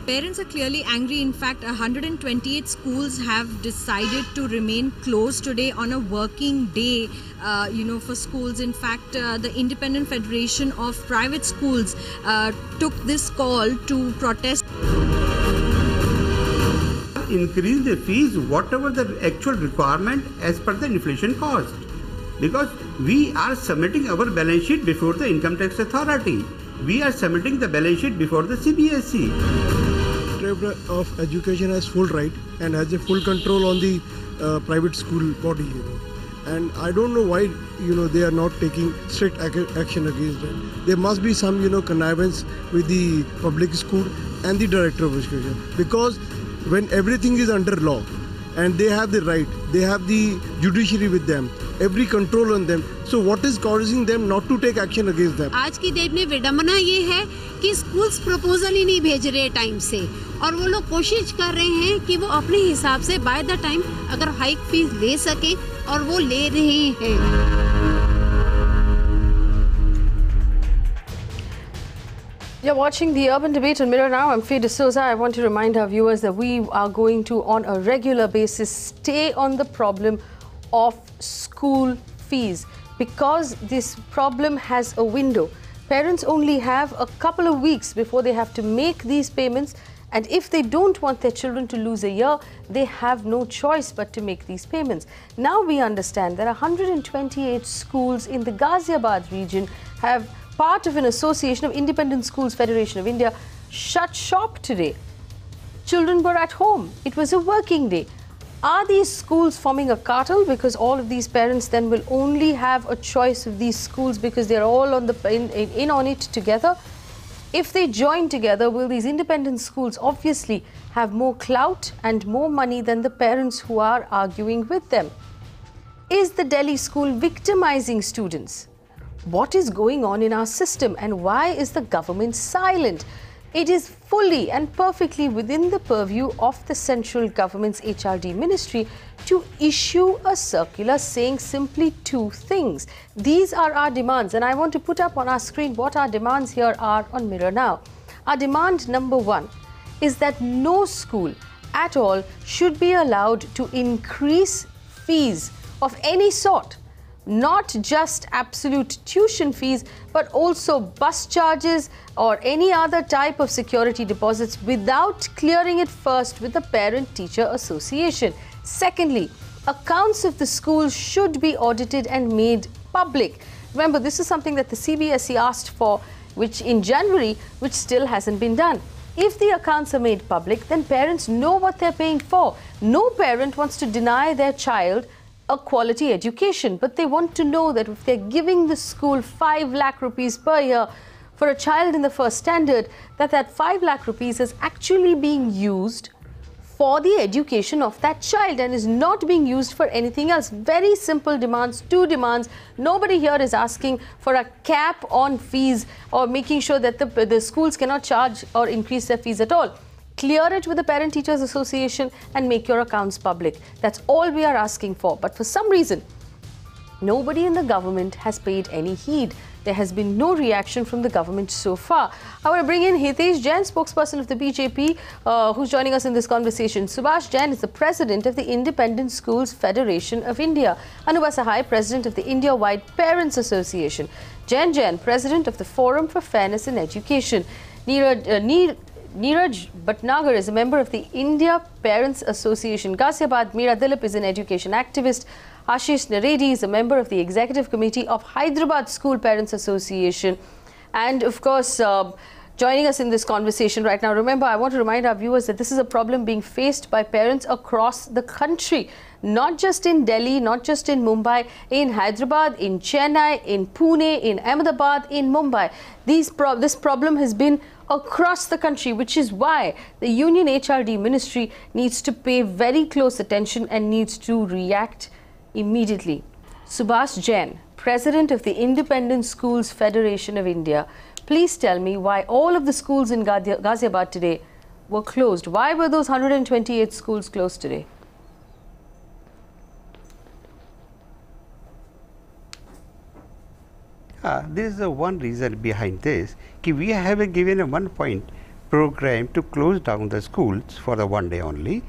Parents are clearly angry. In fact, 128 schools have decided to remain closed today on a working day, for schools. In fact, the Independent Federation of Private Schools took this call to protest. Increase the fees, whatever the actual requirement as per the inflation cost. Because we are submitting our balance sheet before the Income Tax Authority. We are submitting the balance sheet before the CBSE. Directorate of Education has full right and has a full control on the private school body. And I don't know why they are not taking strict action against them. There must be some connivance with the public school and the Director of Education, because when everything is under law and they have the right, they have the judiciary with them, every control on them. So what is causing them not to take action against them? आज की date में विडंबना ये है कि schools proposal ही नहीं भेज रहे टाइम से, और वो लोग कोशिश कर रहे हैं कि वो अपने हिसाब से बाय द टाइम अगर हाइक फीस ले सके, और वो ले रहे हैं. You're watching the Urban Debate on Mirror Now. I'm Fee D'Souza. I want to remind our viewers that we are going to, on a regular basis, stay on the problem of school fees, because this problem has a window. Parents only have a couple of weeks before they have to make these payments, and if they don't want their children to lose a year, they have no choice but to make these payments. Now we understand that 128 schools in the Ghaziabad region have, part of an association of Independent Schools Federation of India, shut shop today. Children were at home. It was a working day. Are these schools forming a cartel, because all of these parents then will only have a choice of these schools because they're all on in on it together? If they join together, will these independent schools obviously have more clout and more money than the parents who are arguing with them? Is the Delhi school victimizing students? What is going on in our system, and why is the government silent? It is fully and perfectly within the purview of the central government's HRD ministry to issue a circular saying simply two things. These are our demands, and I want to put up on our screen what our demands here are on Mirror Now. Our demand number one is that no school at all should be allowed to increase fees of any sort. Not just absolute tuition fees, but also bus charges or any other type of security deposits without clearing it first with the Parent-Teacher Association. Secondly, accounts of the schools should be audited and made public. Remember, this is something that the CBSE asked for, which in January, which still hasn't been done. If the accounts are made public, then parents know what they're paying for. No parent wants to deny their child a quality education, but they want to know that if they're giving the school 5 lakh rupees per year for a child in the first standard, that 5 lakh rupees is actually being used for the education of that child and is not being used for anything else. Very simple demands, two demands. Nobody here is asking for a cap on fees or making sure that the schools cannot charge or increase their fees at all. Clear it with the Parent Teachers Association and make your accounts public. That's all we are asking for. But for some reason, nobody in the government has paid any heed. There has been no reaction from the government so far. I want to bring in Hitesh Jain, spokesperson of the BJP, who's joining us in this conversation. Shubash Jain is the president of the Independent Schools Federation of India. Anubha Sahai, president of the Indiawide Parents Association. Jayant Jain, president of the Forum for Fairness in Education. Neeraj Bhatnagar is a member of the India Parents Association. Ghaziabad, Meera Dilip is an education activist. Ashish Naredi is a member of the Executive Committee of Hyderabad School Parents Association. And of course, joining us in this conversation right now, remember, I want to remind our viewers that this is a problem being faced by parents across the country. Not just in Delhi, not just in Mumbai, in Hyderabad, in Chennai, in Pune, in Ahmedabad, in Mumbai. This problem has been across the country, which is why the Union HRD Ministry needs to pay very close attention and needs to react immediately. Shubash Jain, President of the Independent Schools Federation of India, please tell me why all of the schools in Ghaziabad today were closed. Why were those 128 schools closed today? There is one reason behind this. We have given one point program to close down the schools for the one day only,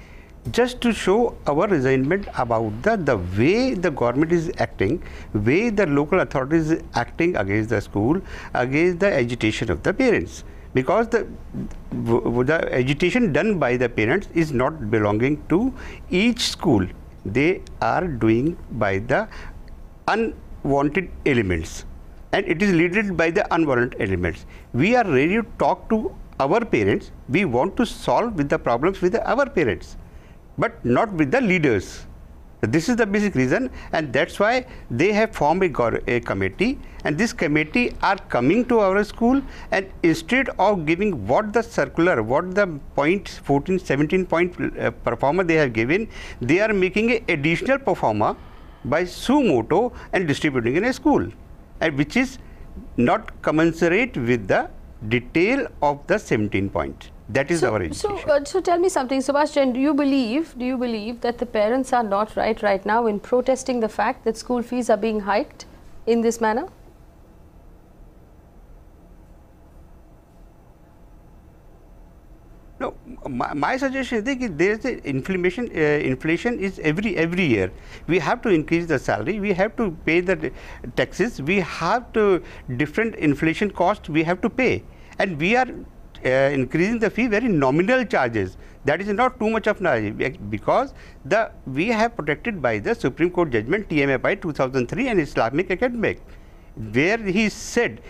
just to show our resentment about the way the government is acting, way the local authorities is acting against the school, against the agitation of the parents. Because the agitation done by the parents is not belonging to each school. They are doing by the unwanted elements, and it is led by the unwanted elements. We are ready to talk to our parents. We want to solve with the problems with our parents, but not with the leaders. This is the basic reason, and that's why they have formed a committee, and this committee are coming to our school, and instead of giving what the circular, what the points 14, 17 point performer they have given, they are making an additional performer by suo moto and distributing in a school, and which is not commensurate with the detail of the 17 points. That is our education. So tell me something, Shubash Jain, do you believe that the parents are not right now in protesting the fact that school fees are being hiked in this manner? No, my suggestion is that there is inflation is every year. We have to increase the salary, we have to pay the taxes, we have to different inflation costs we have to pay, and we are increasing the fee very nominal charges. That is not too much of knowledge, because we have protected by the Supreme Court judgment TMFI 2003 and Islamic Academic, where he said,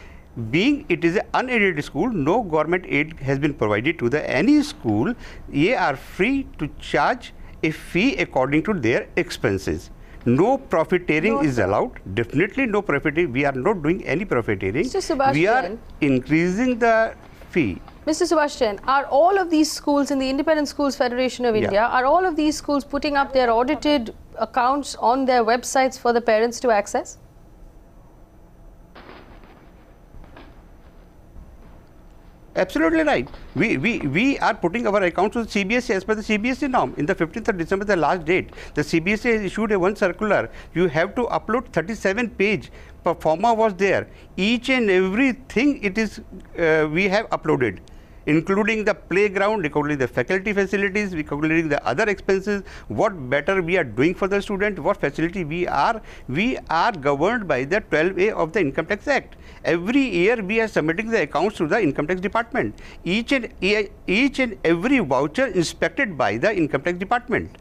being it is an unaided school, no government aid has been provided to any school. They are free to charge a fee according to their expenses. No profiteering is allowed. Definitely no profiteering. We are not doing any profiteering. We are increasing the fee. Mr. Shubash Jain, are all of these schools in the Independent Schools Federation of India, are all of these schools putting up their audited accounts on their websites for the parents to access? Absolutely right. We are putting our accounts to the CBSE as per the CBSE norm. In the 15th of December, the last date, the CBSE has issued one circular. You have to upload 37 page. Performer was there. Each and everything it is we have uploaded, including the playground, including the faculty facilities, including the other expenses, what better we are doing for the student, what facility we are governed by the 12A of the Income Tax Act. Every year we are submitting the accounts to the Income Tax Department. Each and every voucher inspected by the Income Tax Department.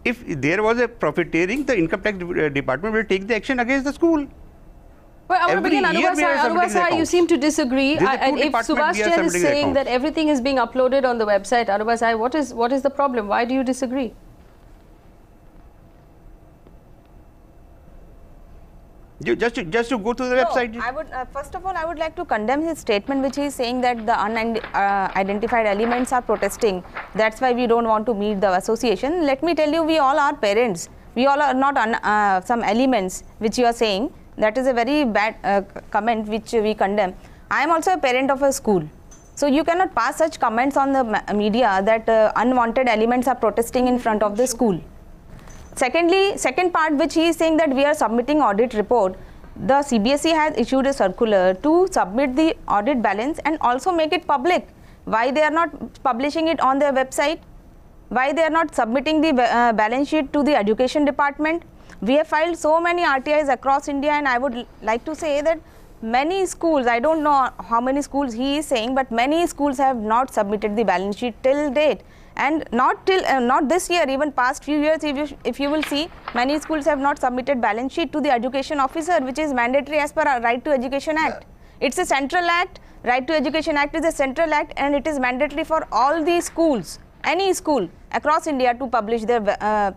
If there was a profiteering, the Income Tax Department will take the action against the school. Well, I want to begin, Anubha Sahai, you seem to disagree. And if Shubash Jain is saying that everything is being uploaded on the website, Anubha Sahai, what is the problem? Why do you disagree? Just to go to the website. I would first of all, I would like to condemn his statement, which he is saying that the unidentified elements are protesting. That's why we don't want to meet the association. Let me tell you, we all are parents. We all are not some elements which you are saying. That is a very bad comment which we condemn. I am also a parent of a school. So you cannot pass such comments on the media that unwanted elements are protesting in front of the school. Secondly, second part which he is saying that we are submitting audit report, the CBSE has issued a circular to submit the audit balance and also make it public. Why they are not publishing it on their website? Why they are not submitting the balance sheet to the education department? We have filed so many RTIs across India, and I would like to say that many schools, I don't know how many schools he is saying, but many schools have not submitted the balance sheet till date. And not this year, even past few years, if you will see, many schools have not submitted balance sheet to the education officer, which is mandatory as per our Right to Education Act. It's a central act. Right to Education Act is a central act, and it is mandatory for all the schools, any school across India, to publish their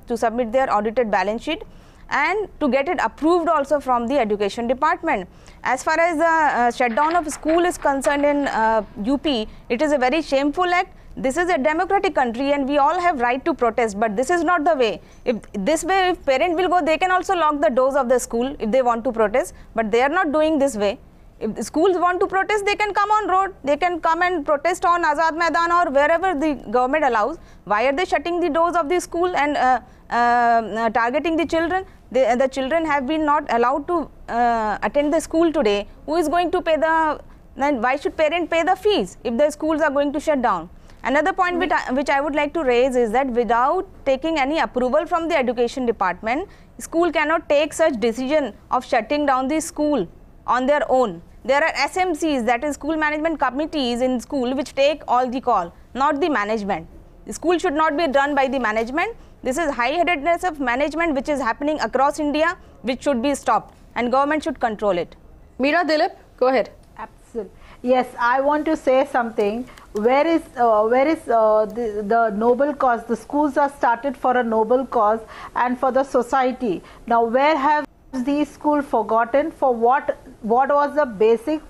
to submit their audited balance sheet and to get it approved also from the education department. As far as the shutdown of school is concerned in UP, it is a very shameful act. This is a democratic country and we all have right to protest, but this is not the way. If parent will go, they can also lock the doors of the school if they want to protest, but they are not doing this way. If the schools want to protest, they can come on road, they can come and protest on Azad Maidan or wherever the government allows. Why are they shutting the doors of the school and targeting the children? The children have been not allowed to attend the school today. Who is going to pay the then why should parent pay the fees if the schools are going to shut down? Another point which I would like to raise is that without taking any approval from the education department, school cannot take such decision of shutting down the school on their own. There are SMCs, that is school management committees in school, which take all the call, not the management. The school should not be run by the management. This is high-headedness of management which is happening across India, which should be stopped, and government should control it. Meera Dilip, go ahead. Absolutely. Yes, I want to say something. Where is the noble cause? The schools are started for a noble cause and for the society. Now, where have these schools forgotten for what was the basic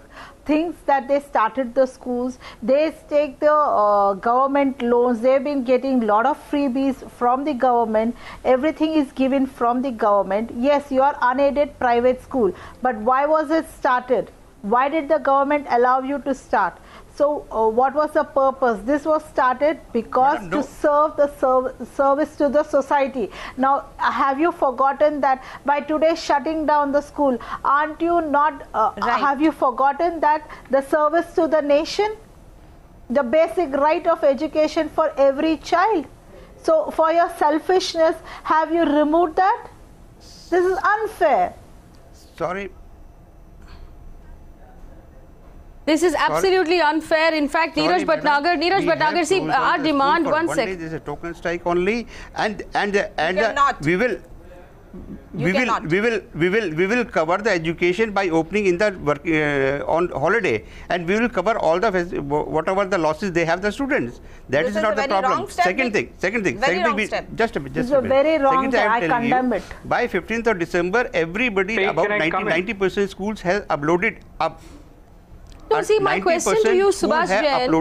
things that they started the schools? They take the government loans. They've been getting a lot of freebies from the government. Everything is given from the government. Yes, you are unaided private school, but why was it started? Why did the government allow you to start? So what was the purpose? This was started because to serve the service to the society. Now, have you forgotten that by today shutting down the school, aren't you not, have you forgotten that the service to the nation, the basic right of education for every child? So for your selfishness, have you removed that? This is unfair. Sorry. This is absolutely unfair. In fact, Neeraj Bhatnagar, see, our demand, one second. There is a token strike only, and we will cover the education by opening in the work on holiday, and we will cover all the whatever the losses they have the students. That is not the problem. Second thing, just a minute. This is a very wrong step. I condemn it. By 15th of December, everybody about 90% schools have uploaded up. No, see, my question to you, Shubash Jain,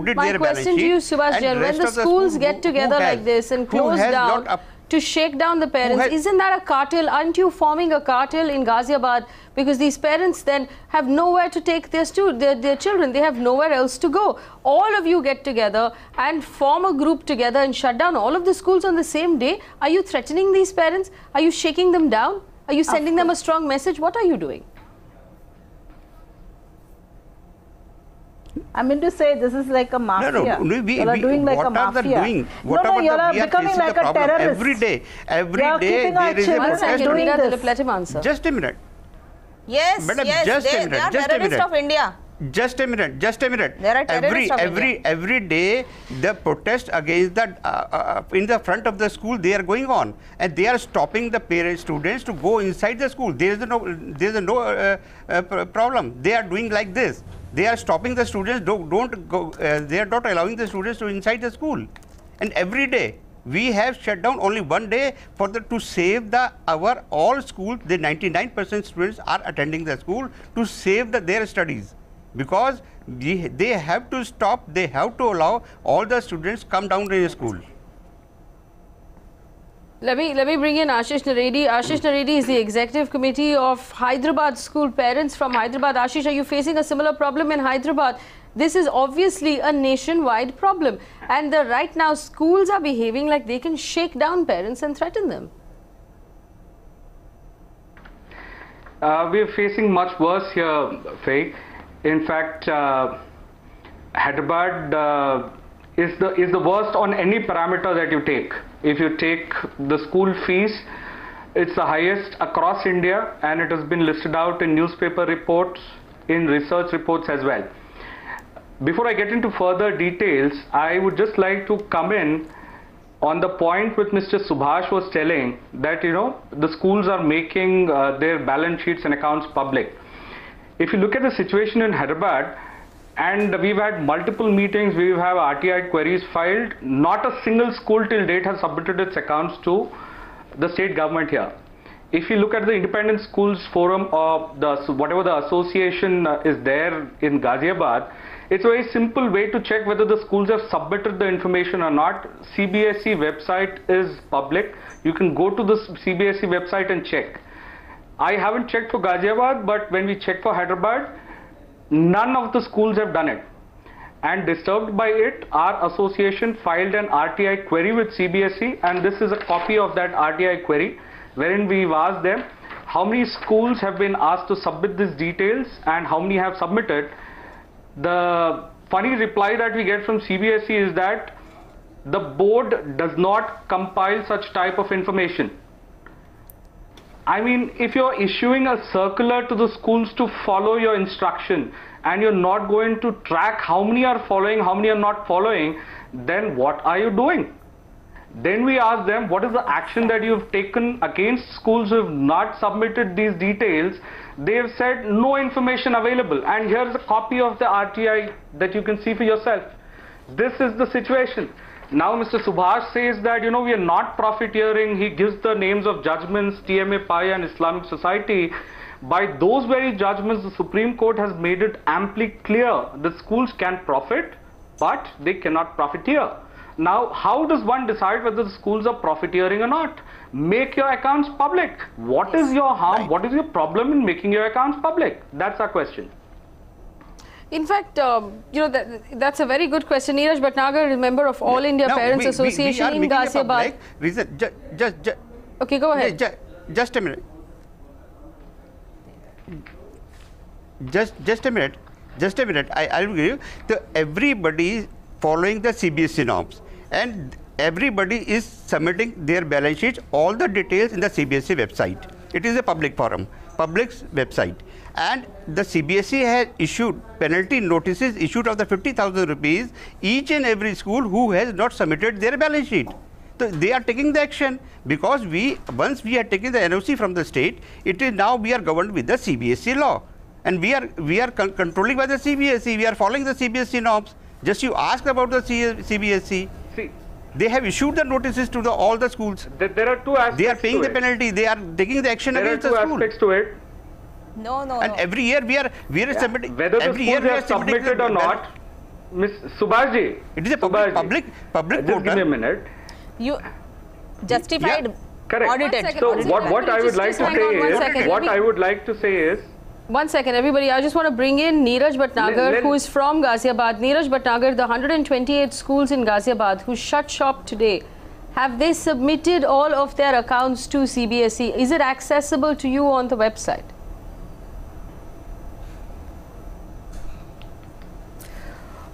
when the schools get together like this and close down to shake down the parents, isn't that a cartel? Aren't you forming a cartel in Ghaziabad? Because these parents then have nowhere to take their children. They have nowhere else to go. All of you get together and form a group together and shut down all of the schools on the same day. Are you threatening these parents? Are you shaking them down? Are you sending them a strong message? What are you doing? I mean to say this is like a mafia. You are doing like a mafia. You are becoming like a terrorist. Every day there is a protest. Let him answer. Just a minute. Yes, Madam, yes, they are terrorists of India. Just a minute. There are terrorists of India. Every day the protest against the in the front of the school they are going on, and they are stopping the parents, students to go inside the school. There is no problem. They are doing like this. They are stopping the students. Don't go. They are not allowing the students to inside the school, and every day. We have shut down only one day for to save our all schools. The 99% students are attending the school to save their studies, because they have to stop. They have to allow all the students come down to the school. Let me bring in Ashish Naredi. Ashish Naredi is the executive committee of Hyderabad school parents from Hyderabad. Ashish, are you facing a similar problem in Hyderabad? This is obviously a nationwide problem, and right now schools are behaving like they can shake down parents and threaten them. We are facing much worse here, Faye. In fact, Hyderabad is the worst on any parameter that you take. If you take the school fees, it's the highest across India, and it has been listed out in newspaper reports, in research reports as well. Before I get into further details, I would just like to come in on the point which Mr. Subhash was telling, that the schools are making their balance sheets and accounts public. If you look at the situation in Hyderabad, and we've had multiple meetings, we have RTI queries filed, not a single school till date has submitted its accounts to the state government here. If you look at the Independent Schools Forum or whatever the association is there in Ghaziabad, it's a very simple way to check whether the schools have submitted the information or not. CBSE website is public. You can go to the CBSE website and check. I haven't checked for Ghaziabad, but when we check for Hyderabad, none of the schools have done it. And disturbed by it, our association filed an RTI query with CBSE, and this is a copy of that RTI query, wherein we've asked them how many schools have been asked to submit these details and how many have submitted. The funny reply that we get from CBSE is that the board does not compile such type of information. I mean, if you're issuing a circular to the schools to follow your instruction and you're not going to track how many are following, how many are not following, then what are you doing? Then we ask them, what is the action that you've taken against schools who have not submitted these details? They have said no information available, and here's a copy of the RTI that you can see for yourself. This is the situation. Now Mr. Subhash says that, we are not profiteering. He gives the names of judgments, TMA Pai and Islamic Society. By those very judgments, the Supreme Court has made it amply clear that schools can profit, but they cannot profiteer. Now, how does one decide whether the schools are profiteering or not? Make your accounts public. What is your harm? Right. What is your problem in making your accounts public? That's our question. In fact, that's a very good question. Neeraj Bhatnagar is a member of All India Parents Association in Ghaziabad. Okay, go ahead. Just a minute. Just a minute. I will give you. Everybody is following the CBSE norms, and everybody is submitting their balance sheets, all the details in the CBSE website. It is a public forum, public's website. And the CBSE has issued penalty notices issued of the 50,000 rupees each and every school who has not submitted their balance sheet. So they are taking the action because once we are taking the NOC from the state, it is now we are governed with the CBSE law, and we are controlling by the CBSE. We are following the CBSE norms. Just you ask about the CBSE. See, they have issued the notices to all the schools. There are two aspects. They are paying the penalty. They are taking the action against the school. There are two aspects to it. No. And every year we are submitting. Whether the schools have submitted or not, Ms. Subhash Ji. It is a public portal. Just give me a minute. You justified. Correct. Audited. So what I would like to say is. One second, everybody. I just want to bring in Neeraj Bhatnagar, who is from Ghaziabad. Neeraj Bhatnagar, the 128 schools in Ghaziabad who shut shop today, have they submitted all of their accounts to CBSE? Is it accessible to you on the website?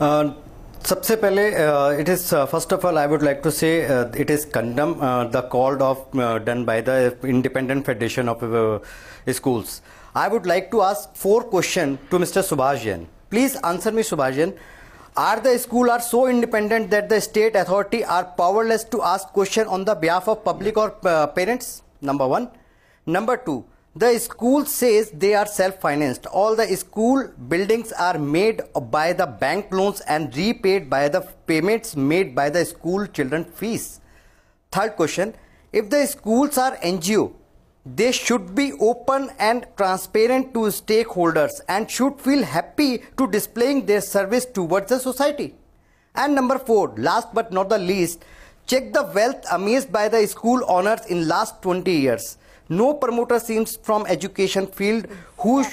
सबसे पहले it is first of all I would like to say it is condemn the call of done by the Independent Federation of Schools. I would like to ask 4 questions to Mr. Shubash Jain. Please answer me, Shubash Jain. Are the schools are so independent that the state authority are powerless to ask question on the behalf of public or parents? Number 1. Number 2. The school says they are self-financed. All the school buildings are made by the bank loans and repaid by the payments made by the school children fees. Third question. If the schools are NGO, they should be open and transparent to stakeholders and should feel happy to displaying their service towards the society. And number 4, last but not the least, check the wealth amassed by the school owners in last 20 years. No promoter seems from education field who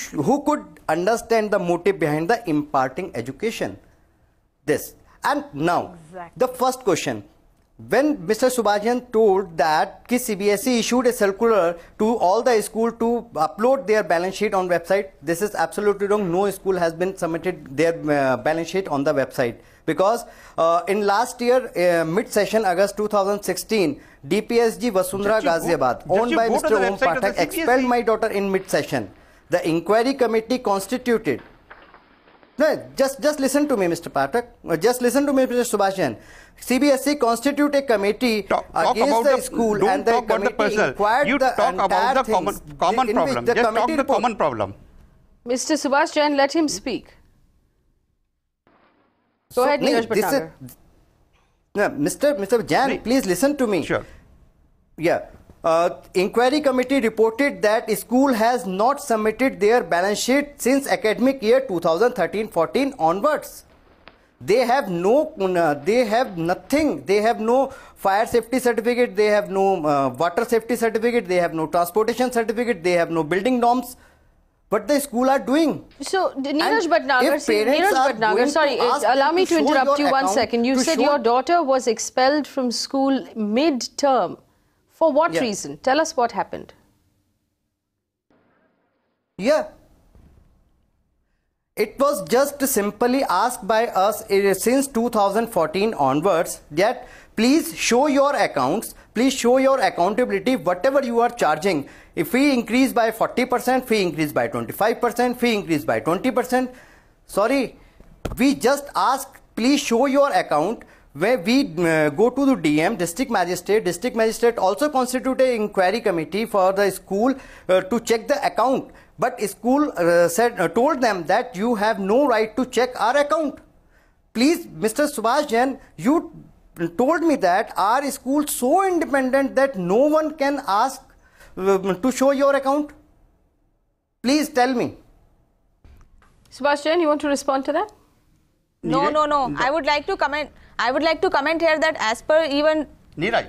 could understand the motive behind the imparting education. This. And now, the first question. When Mr. Shubash Jain told that CBSE issued a circular to all the schools to upload their balance sheet on website, this is absolutely wrong. No school has been submitted their balance sheet on the website. Because in last year, mid-session, August 2016, DPSG Vasundhara Ghaziabad, owned by Mr. Om Pathak, expelled my daughter in mid-session. The inquiry committee constituted. No, just listen to me, Mr. Pathak. Just listen to me, Mr. Shubash Jain. CBSE constitute a committee against the school, and the committee inquired you the talk about the common problem. Just talk the common problem. Mr. Shubash Jain, let him speak. Go ahead, Neeraj Bhatnagar. No, Mr. Jain, please listen to me. Sure. Yeah. Inquiry committee reported that school has not submitted their balance sheet since academic year 2013-14 onwards. They have nothing. They have no fire safety certificate. They have no water safety certificate. They have no transportation certificate. They have no building norms. What the school are doing? So, Neeraj Bhatnagar, sorry, allow me to interrupt you 1 second. You said your daughter was expelled from school mid-term. For what reason? Tell us what happened. Yeah. it was just simply asked by us since 2014 onwards that please show your accounts, please show your accountability, whatever you are charging. If we increase by 40%, fee increase by 25%, fee increase by 20%. Sorry, we just ask, please show your account. Where we go to the DM, district magistrate also constitute an inquiry committee for the school to check the account. But school told them that you have no right to check our account. Please, Mr. Shubash Jain, you told me that our school so independent that no one can ask to show your account. Please tell me. Shubash Jain, you want to respond to that? No. I would like to comment here that as per even Neeraj,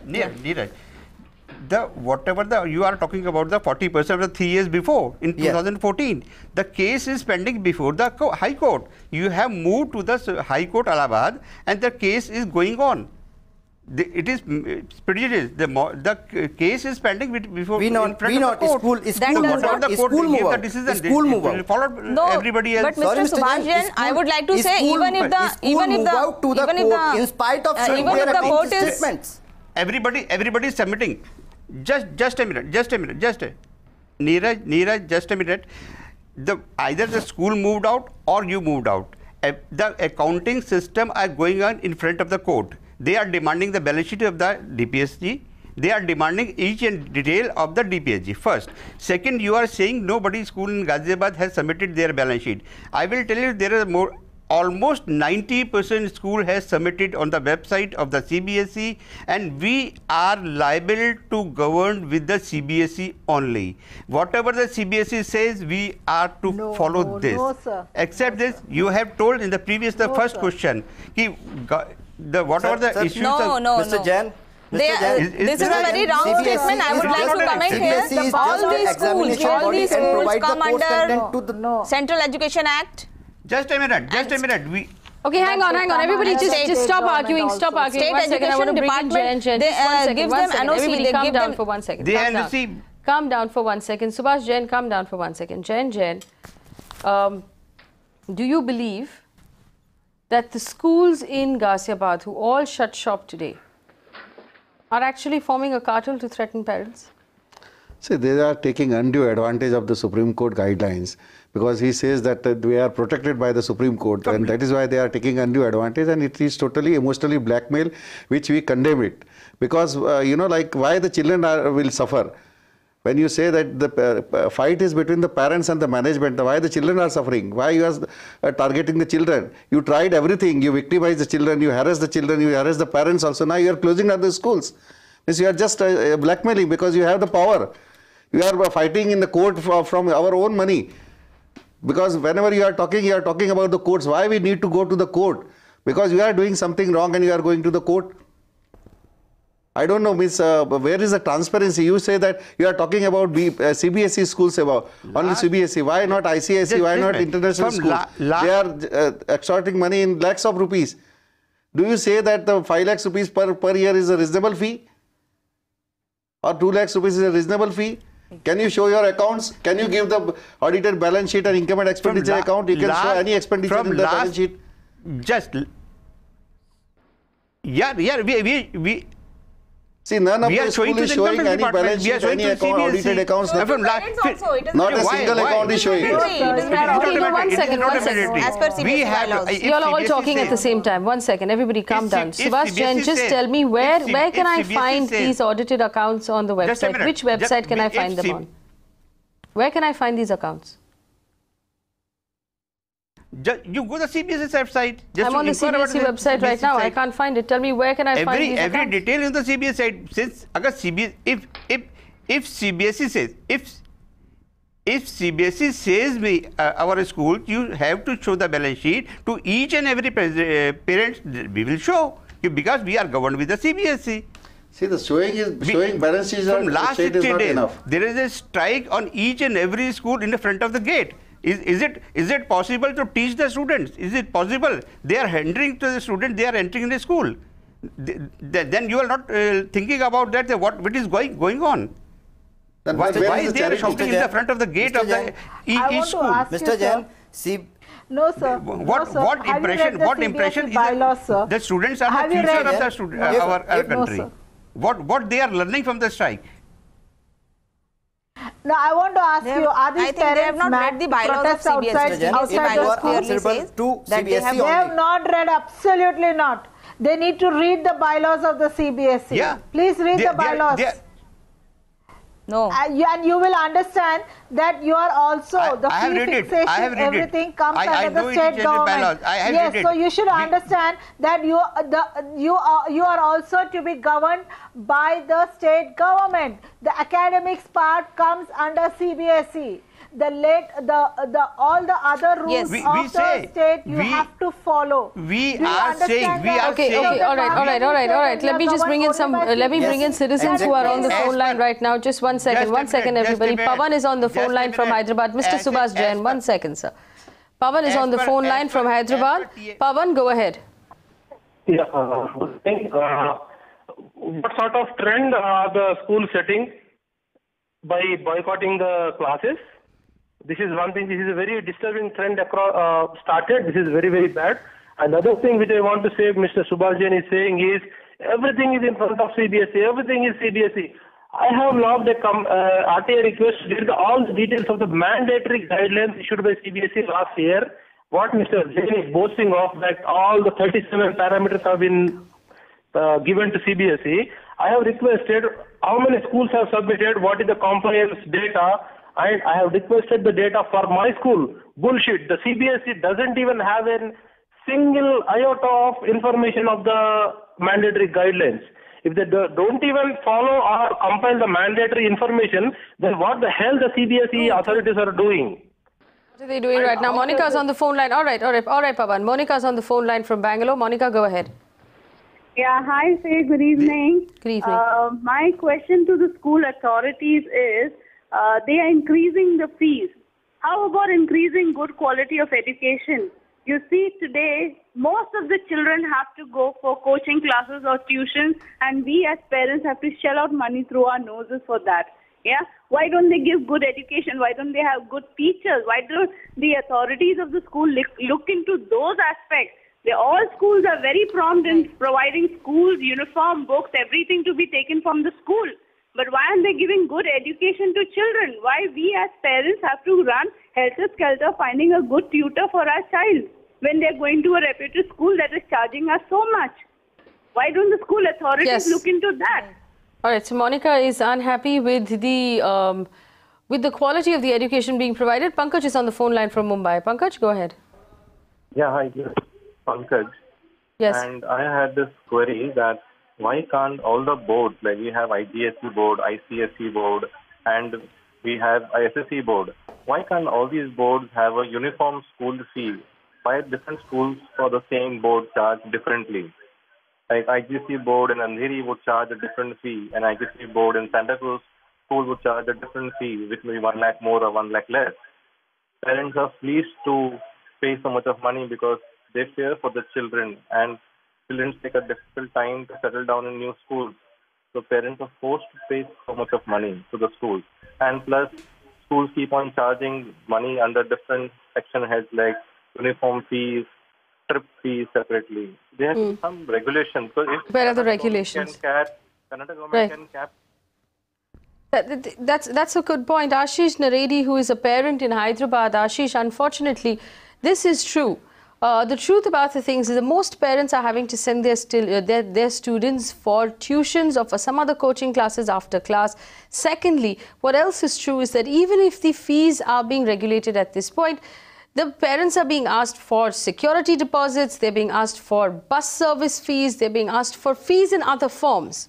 whatever you are talking about, the 40% of the 3 years before in 2014, the case is pending before the High Court. You have moved to the High Court Allahabad, and the case is going on. It is prejudice. The case is pending before. We not school move out. School move out. Follow everybody else. But Mr. Shubash Jain, I would like to say even if the in spite of statements, everybody is submitting. Just a minute. Neeraj, just a minute. Either the school moved out or you moved out. The accounting system are going on in front of the court. They are demanding the balance sheet of the DPSG. They are demanding each and detail of the DPSG first. Second, you are saying nobody school in Ghaziabad has submitted their balance sheet. I will tell you there are almost 90% school has submitted on the website of the CBSE, and we are liable to govern with the CBSE only. Whatever the CBSE says, we are to follow this. No, sir. Except this, you have told in the previous, the first question, whatever the issues of Mr. Jain. This is a very wrong statement. I would like to comment here. All these schools come under Central Education Act. Just a minute. Okay, hang on. Everybody just stop arguing. Stop arguing. State 1 second. I want to bring in Jayant Jain. Give them NOC. Everybody calm down for 1 second. Calm down for 1 second. Shubash Jain, calm down for 1 second. Jayant Jain, do you believe that the schools in Ghaziabad who all shut shop today are actually forming a cartel to threaten parents? See, they are taking undue advantage of the Supreme Court guidelines, because he says that we are protected by the Supreme Court, and that is why they are taking undue advantage, and it is totally emotionally blackmail, which we condemn it. Because, like why the children will suffer. When you say that the fight is between the parents and the management, why the children are suffering? Why you are targeting the children? You tried everything. You victimize the children, you harass the children, you harass the parents also. Now you are closing down the schools. Means you are just blackmailing because you have the power. You are fighting in the court from our own money. Because whenever you are talking about the courts. Why we need to go to the court? Because you are doing something wrong and you are going to the court. I don't know, Miss, where is the transparency? You say that you are talking about CBSE schools about only CBSE. Why not ICSE? Why not international schools? They are extorting money in lakhs of rupees. Do you say that the 5 lakhs rupees per year is a reasonable fee? Or 2 lakhs rupees is a reasonable fee? Can you show your accounts? Can you give the audited balance sheet and income and expenditure account? You can show any expenditure in the balance sheet. We see, none of the school is showing any balance sheet, any account, audited accounts. Not a single account is showing. One second. As per CBSE bylaws. You are all talking at the same time. 1 second. Everybody calm down. Shubash Jain, just tell me where can I find these audited accounts on the website? Which website can I find them on? Where can I find these accounts? You go to the CBSE website. I'm on the CBSE website right now. I can't find it. Tell me where can I find these accounts? Every detail in the CBSE site. Since if CBSE says if CBSE says our school, you have to show the balance sheet to each and every parent. We will show because we are governed with the CBSE. See, the showing balance sheets from last 60 days. Enough. There is a strike on each and every school in the front of the gate. Is it possible to teach the students? Is it possible? They are hindering to the students. They are entering the school. Then you are not thinking about that. What is going on? Why is there shouting in the front of the gate of the each school? Mr. Jain, No, sir. What no, sir. what impression is bylaws, sir? the students are Have the you future read of the our country. No, what they are learning from the strike? No, I want to ask you, are these I think they have parents not mad read the to bylaws protest of CBSE. outside you the are school? answerable to that they have- They have not read, absolutely not. They need to read the bylaws of the CBSE. Yeah. Please read the bylaws. No. And you will understand that you are also the I have fee read it. fixation, I have read it. everything comes I under know the it state is in the government. bylaws. I have yes, read so it. you should understand that you are also to be governed by the state government. The academics part comes under CBSE. All the other rules We of say- the state you we- have to follow. We Do you are saying, understand we that? are Okay, saying. okay, all right. Let me just bring in some, let me bring in citizens who are on the Yes. phone line right now. Just one second, everybody. Pavan is on the phone line from Hyderabad. Mr. Shubash Jain, 1 second, sir. Pavan is on the phone line from Hyderabad. Pavan, go ahead. Yeah, what sort of trend are the school setting by boycotting the classes? This is one thing. This is a very disturbing trend across, started. This is very, very bad. Another thing which I want to say, Mr. Shubash Jain is saying is, everything is in front of CBSE. Everything is CBSE. I have logged a RTA request to get all the details of the mandatory guidelines issued by CBSE last year. What Mr. Jain is boasting of, that all the 37 parameters have been given to CBSE. I have requested how many schools have submitted, what is the compliance data, and I have requested the data for my school. Bullshit. The CBSE doesn't even have a single iota of information of the mandatory guidelines. If they don't even follow or compile the mandatory information, then what the hell the CBSE authorities are doing? What are they doing right now? Monica's on the phone line. All right, Pavan. Monica's on the phone line from Bangalore. Monica, go ahead. Yeah, hi, say good evening. Good evening. My question to the school authorities is, they are increasing the fees. How about increasing good quality of education? You see, today, most of the children have to go for coaching classes or tuitions, and we as parents have to shell out money through our noses for that. Yeah? Why don't they give good education? Why don't they have good teachers? Why don't the authorities of the school look into those aspects? All schools are very prompt in providing schools, uniform, books, everything to be taken from the school. But why aren't they giving good education to children? Why we as parents have to run helter-skelter finding a good tutor for our child when they're going to a reputed school that is charging us so much? Why don't the school authorities look into that? All right, so Monica is unhappy with the quality of the education being provided. Pankaj is on the phone line from Mumbai. Pankaj, go ahead. Yeah, hi, Pankaj. Yes. And I had this query that why can't all the boards, like we have IGSE board, ICSE board, and we have ISSE board, why can't all these boards have a uniform school fee? Why different schools for the same board charge differently? Like IGSE board in Andheri would charge a different fee, and IGSE board in Santa Cruz school would charge a different fee, which may be 1 lakh more or 1 lakh less. Parents are pleased to pay so much of money because they fear for the children, and children take a difficult time to settle down in new schools. So parents are forced to pay so much of money to the schools. And plus, schools keep on charging money under different section heads like uniform fees, trip fees separately. There have some regulations. So if where are the regulations? Canada government can cap. That's a good point. Ashish Naredi, who is a parent in Hyderabad, Ashish, unfortunately, this is true. The truth about the things is that most parents are having to send their students for tuitions or for some other coaching classes after class. Secondly, what else is true is that even if the fees are being regulated at this point, the parents are being asked for security deposits, they're being asked for bus service fees, they're being asked for fees in other forms.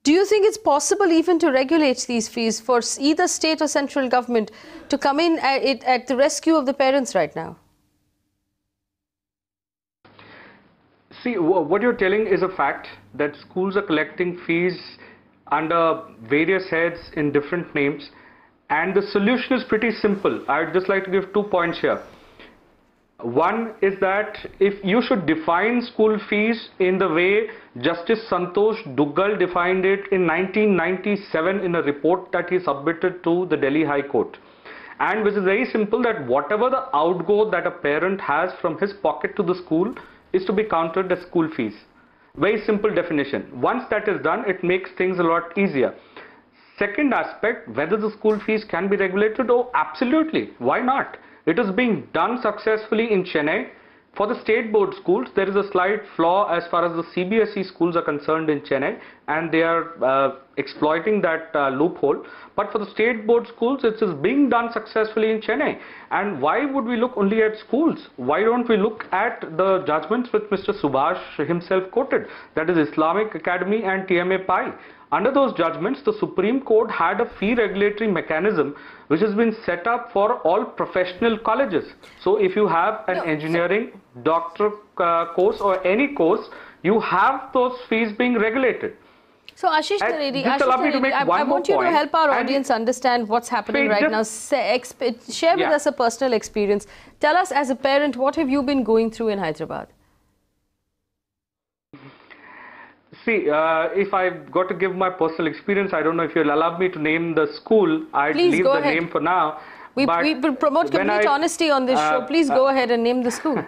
Do you think it's possible even to regulate these fees for either state or central government to come in at the rescue of the parents right now? See, what you're telling is a fact that schools are collecting fees under various heads in different names, and the solution is pretty simple. I would just like to give 2 points here. One is that if you should define school fees in the way Justice Santosh Duggal defined it in 1997 in a report that he submitted to the Delhi High Court. and which is very simple, that whatever the outgo that a parent has from his pocket to the school is to be counted as school fees. Very simple definition. Once that is done, it makes things a lot easier. Second aspect, whether the school fees can be regulated, oh, absolutely. Why not? It is being done successfully in Chennai. For the state board schools, there is a slight flaw as far as the CBSE schools are concerned in Chennai, and they are exploiting that loophole. But for the state board schools, it is being done successfully in Chennai. And why would we look only at schools? Why don't we look at the judgments which Mr. Shubash himself quoted, that is Islamic Academy and TMA Pi. Under those judgments, the Supreme Court had a fee regulatory mechanism which has been set up for all professional colleges. So if you have an engineering, doctor course or any course, you have those fees being regulated. So Ashish Naredi, I want you to help our audience understand what's happening right now. Share with us a personal experience. Tell us, as a parent, what have you been going through in Hyderabad? See, if I've got to give my personal experience, I don't know if you'll allow me to name the school. I'd leave the name for now. We will promote complete honesty on this show. Please go ahead and name the school.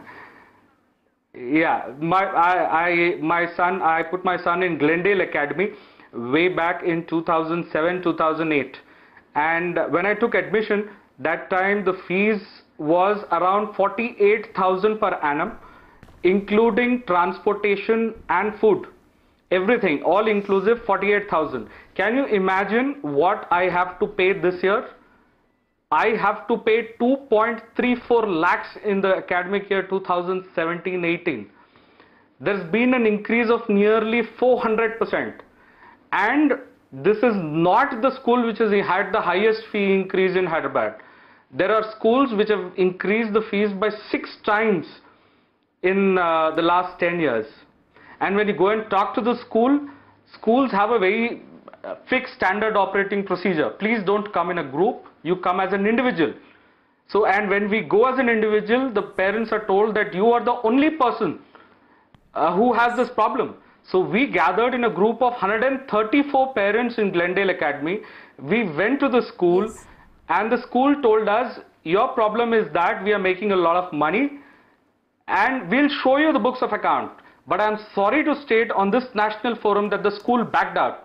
Yeah, I put my son in Glendale Academy way back in 2007, 2008. And when I took admission, that time the fees was around 48,000 per annum, including transportation and food. Everything, all inclusive, 48,000. Can you imagine what I have to pay this year? I have to pay 2.34 lakhs in the academic year 2017-18. There's been an increase of nearly 400%. And this is not the school which has had the highest fee increase in Hyderabad. There are schools which have increased the fees by 6 times in the last 10 years. And when you go and talk to the schools have a very fixed standard operating procedure. Please don't come in a group, you come as an individual. So, and when we go as an individual, the parents are told that you are the only person who has this problem. So we gathered in a group of 134 parents in Glendale Academy. We went to the school, and the school told us, your problem is that we are making a lot of money and we'll show you the books of account. But I'm sorry to state on this national forum that the school backed out.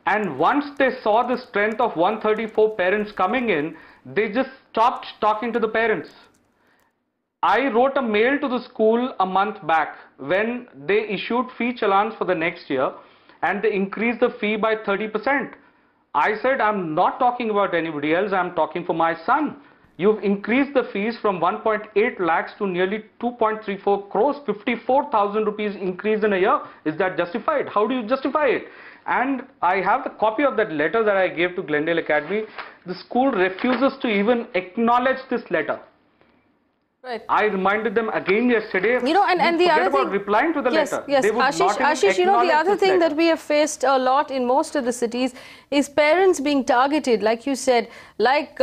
And once they saw the strength of 134 parents coming in, they just stopped talking to the parents. I wrote a mail to the school a month back when they issued fee challans for the next year, and they increased the fee by 30%. I said, I'm not talking about anybody else, I'm talking for my son. You've increased the fees from 1.8 lakhs to nearly 2.34 crores, 54,000 rupees increase in a year. Is that justified? How do you justify it? And I have the copy of that letter that I gave to Glendale Academy. The school refuses to even acknowledge this letter. Right. I reminded them again yesterday. You know, and the other thing, replying to the letter. Yes, Ashish, you know, the other thing that we have faced a lot in most of the cities is parents being targeted, like you said, like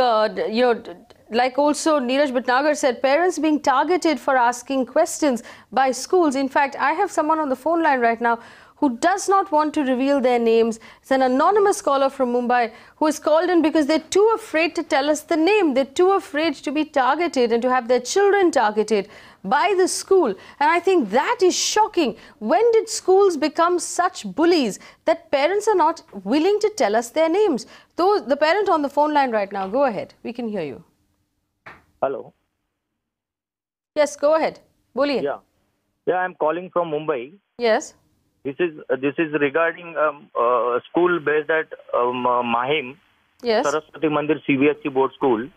like also Neeraj Bhatnagar said, parents being targeted for asking questions by schools. In fact, I have someone on the phone line right now who does not want to reveal their names. It's an anonymous caller from Mumbai who is called in because they're too afraid to tell us the name. They're too afraid to be targeted and to have their children targeted by the school. And I think that is shocking. When did schools become such bullies that parents are not willing to tell us their names? Though the parent on the phone line right now, go ahead. We can hear you. Hello. Yes, go ahead. Boliye. Yeah, I'm calling from Mumbai. Yes. This is regarding school based at Mahim. Yes. Saraswati Mandir CBSE board school.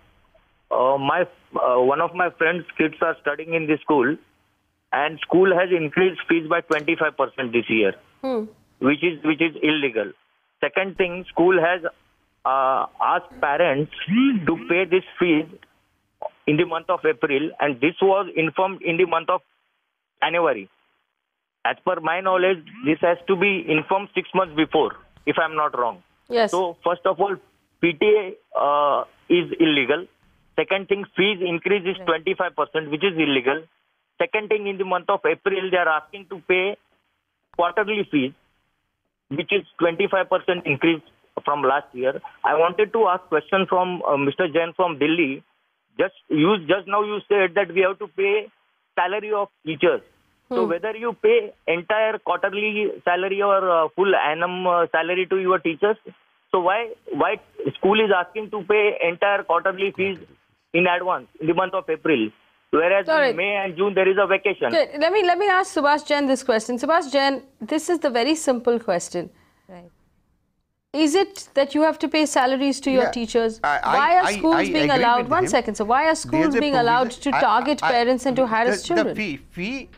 One of my friend's kids are studying in this school, and school has increased fees by 25% this year, which is illegal. Second thing, school has asked parents to pay this fees in the month of April, and this was informed in the month of January. As per my knowledge, this has to be informed 6 months before, if I'm not wrong. Yes. So, first of all, PTA is illegal. Second thing, fees increase is 25%, which is illegal. Second thing, in the month of April, they are asking to pay quarterly fees, which is 25% increase from last year. I wanted to ask question from Mr. Jain from Delhi. Just now you said that we have to pay salary of teachers. So whether you pay entire quarterly salary or full annum salary to your teachers, so why school is asking to pay entire quarterly fees in advance in the month of April, whereas in May and June there is a vacation? Okay, let me ask Shubash Jain this question. Shubash Jain, this is the very simple question. Right. Is it that you have to pay salaries to your teachers? Why are schools being allowed? One second, so why are schools being allowed to target parents and to harass children? The fee.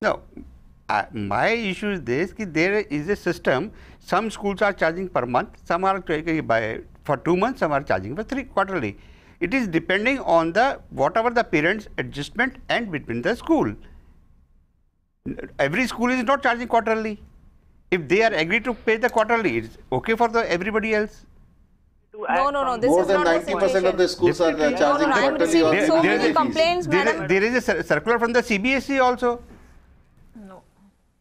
No, my issue is this: that there is a system. Some schools are charging per month, some are for 2 months, some are charging for quarterly. It is depending on whatever the parents' adjustment and between the school. Every school is not charging quarterly. If they are agreed to pay the quarterly, it's okay for everybody else. No. This More is than not 90% of the schools are charging quarterly or so many complaints, madam. There is a circular from the CBSE also.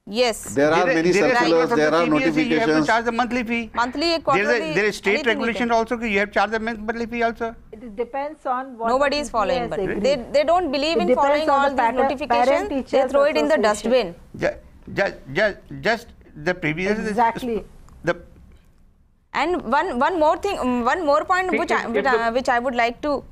Yes. There are many circulars, there are notifications. You have to charge the monthly fee. Monthly, quarterly. There is state regulation also. You have to charge the monthly fee also. It depends on what nobody is following, but they don't believe in following all these notifications. They throw it in the dustbin. Just the previous. Exactly. And one more thing, one more point which I would like to,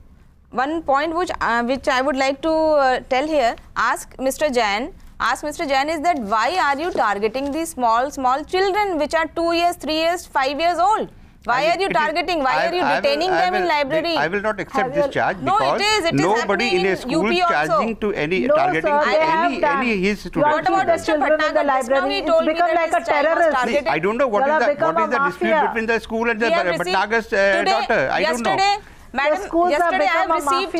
tell here. Ask Mr. Jain is that why are you targeting these small children which are 2 years, 3 years, 5 years old? Why are you targeting? Why are you detaining them in library? I will not accept this charge because nobody in a school charging to any targeting any his students. What about Mr. Bhatnagar? Just now he told me that like a terrorist. I don't know what is the dispute between the school and the Bhatnagar's daughter. I don't know. Madam, yesterday I have received.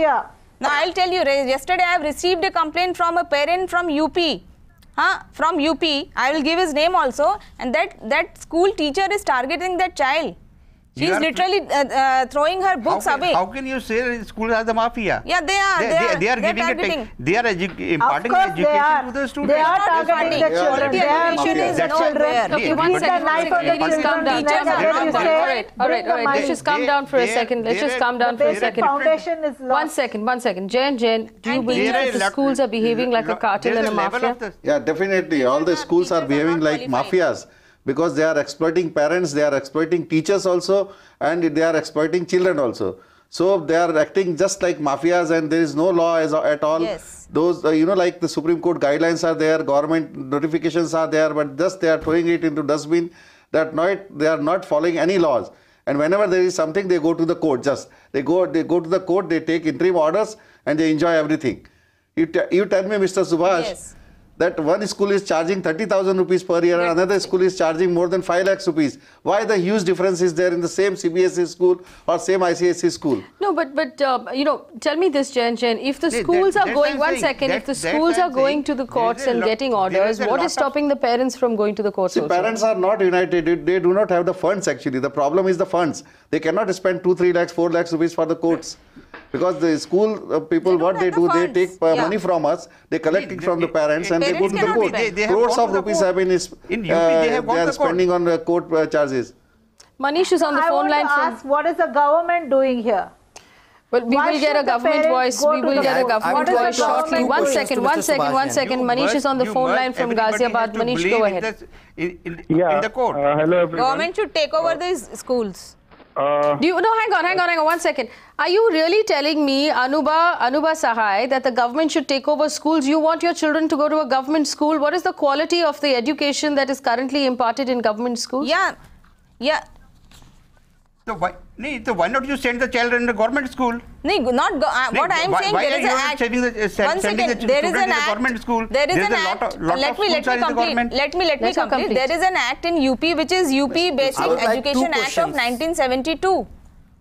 Now I'll tell you. Yesterday I have received a complaint from a parent from UP. From UP. I will give his name also. And that school teacher is targeting that child. She is literally throwing her books away. How can you say schools are the mafia? Yeah, they are. They are giving targeting. They are imparting education to the students. They are targeting the children. Education is nowhere. Okay, one second. Let's calm down. All right. Let's just calm down for a second. One second. Jain, do you believe that the schools are behaving like a cartel and a mafia? Yeah, definitely. All the schools are behaving like mafias. Because they are exploiting parents, they are exploiting teachers also, and they are exploiting children also. So they are acting just like mafias, and there is no law at all. Yes. Those, like the Supreme Court guidelines are there, government notifications are there, but just they are throwing it into dustbin. They are not following any laws. And whenever there is something, they go to the court. They go to the court, they take interim orders, and they enjoy everything. You tell me, Mr. Shubash. Yes. That one school is charging 30,000 rupees per year and another school is charging more than 5 lakhs rupees. Why the huge difference is there in the same CBSE school or same ICSE school? No, but tell me this, Jain. If the schools are going, if the schools are going to the courts and getting orders, what is stopping the parents from going to the courts also? Parents are not united. They do not have the funds actually. The problem is the funds. They cannot spend 2, 3 lakhs, 4 lakhs rupees for the courts. Because the school people, what they do, they take money from us, they collect it from the parents and they go to the court. Crores of rupees have been they are spending on the court charges. Manish is on the phone line. Ask, what is the government doing here? Well, we will get a government voice. We will get a government voice shortly. One second. Manish is on the phone line from Ghaziabad. Manish, go ahead. In the court. Hello, everyone. Government should take over these schools. Hang on 1 second. Are you really telling me, Anubha Sahai, that the government should take over schools? You want your children to go to a government school? What is the quality of the education that is currently imparted in government schools? Yeah. So why not you send the child in the government school? What I am saying, there is an act. One second, there is an act. There is an act. Let me complete. Let me complete. There is an act in UP which is UP Basic Education Act of 1972.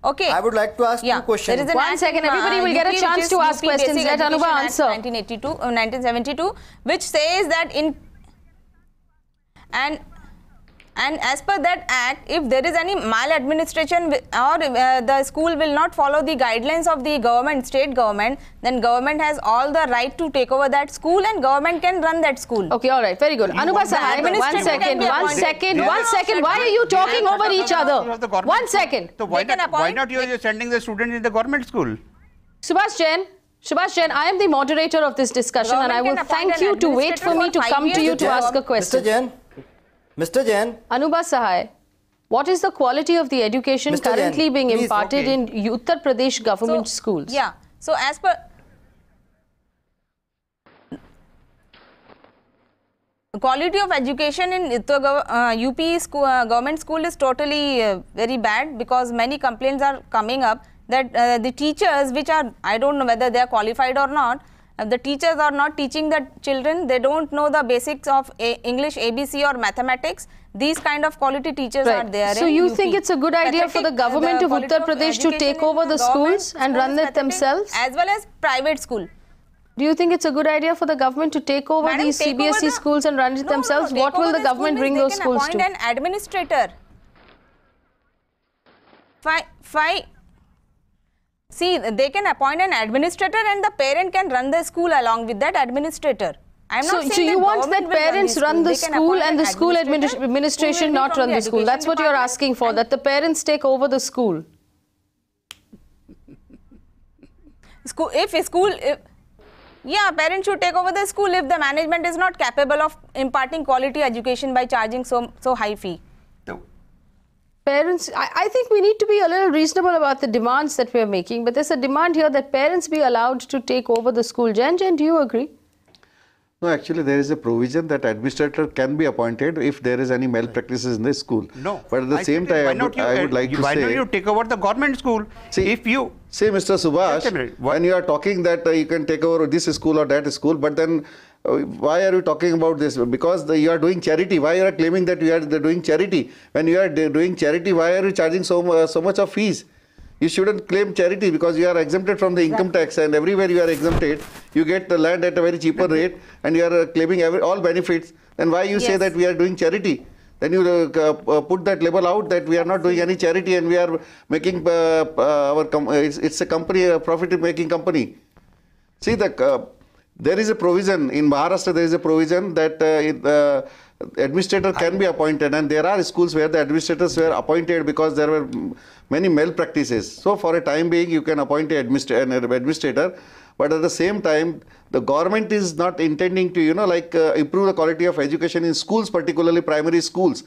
Okay. I would like to ask two questions. There is an 1 second, everybody will get a chance to ask questions. Let Anubha answer. 1972, which says that And as per that act, if there is any maladministration or the school will not follow the guidelines of the government, state government, then government has all the right to take over that school and government can run that school. Okay, all right, very good. Anubha Sahai, one second. Why are you talking over each other? 1 second. So why not you are sending the students in the government school? Shubash Jain, I am the moderator of this discussion and I will thank you to wait for me to come to you to ask a question. Mr. Jain. Anubha Sahai, what is the quality of the education Mr. currently Jain, being please, imparted in Uttar Pradesh government schools? Yeah, so as per quality of education in UP school, government school is totally very bad, because many complaints are coming up that the teachers, which are, I don't know whether they are qualified or not, the teachers are not teaching the children, they don't know the basics of English, ABC or mathematics. These kind of quality teachers are there. So you think it's a good idea for the government of Uttar Pradesh to take over the schools and run it themselves? As well as private school. Do you think it's a good idea for the government to take over these CBSE schools and run it themselves? What will the government bring those schools to? They can appoint an administrator. See, they can appoint an administrator and the parent can run the school along with that administrator. I'm not saying so you want that parents run the school and the school administration not run the school. That's what you're asking for, that the parents take over the school. Yeah, parents should take over the school if the management is not capable of imparting quality education by charging so high fee. Parents, I think we need to be a little reasonable about the demands that we are making, but there's a demand here that parents be allowed to take over the school. Jayant Jain, do you agree? No, actually there is a provision that administrator can be appointed if there is any malpractices in the school. No. But at the same time, I would like to say... Why don't you take over the government school? See, if you... Say, Mr. Subhash, when you are talking that you can take over this school or that school, but then why are you talking about this? Because you are doing charity. Why you are claiming that you are doing charity? When you are doing charity, why are you charging so much of fees? You shouldn't claim charity because you are exempted from the income tax, and everywhere you are exempted, you get the land at a very cheaper rate and you are claiming all benefits. Then why you say that we are doing charity? Then you put that label out that we are not doing any charity and we are making it's a company, a profit-making company. See, there is a provision in Maharashtra. There is a provision that administrator can be appointed, and there are schools where the administrators were appointed because there were many malpractices. So for a time being, you can appoint an administrator, but at the same time, the government is not intending to, improve the quality of education in schools, particularly primary schools.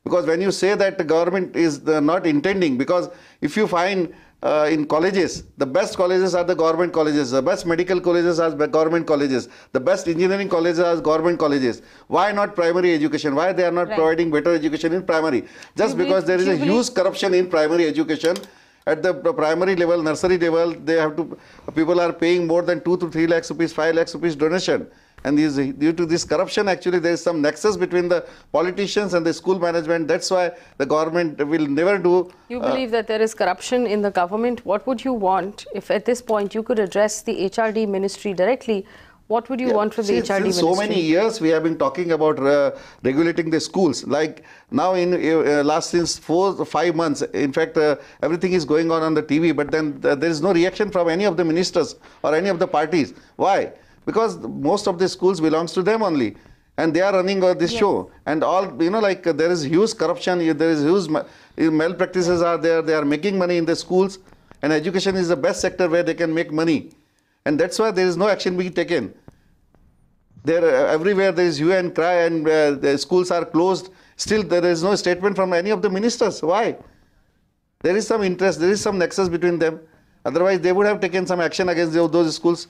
Because when you say that the government is not intending, because if you find in colleges, the best colleges are the government colleges, the best medical colleges are government colleges, the best engineering colleges are government colleges. Why not primary education? Why they are not providing better education in primary? Just because there is a huge corruption in primary education. At the primary level, nursery level, people are paying more than 2 to 3 lakhs rupees, 5 lakhs rupees donation. And due to this corruption, actually, there is some nexus between the politicians and the school management. That's why the government will never do... You believe that there is corruption in the government. What would you want if at this point you could address the HRD ministry directly? What would you want from the HRD ministry? So many years we have been talking about regulating the schools. Like now in since 4 or 5 months, in fact, everything is going on the TV, but then there is no reaction from any of the ministers or any of the parties. Why? Because most of the schools belongs to them only, and they are running this show. And all, there is huge corruption, there is huge malpractices are there, they are making money in the schools, and education is the best sector where they can make money. And that's why there is no action being taken. Everywhere there is hue and cry, and the schools are closed. Still, there is no statement from any of the ministers. Why? There is some interest, there is some nexus between them. Otherwise, they would have taken some action against those schools.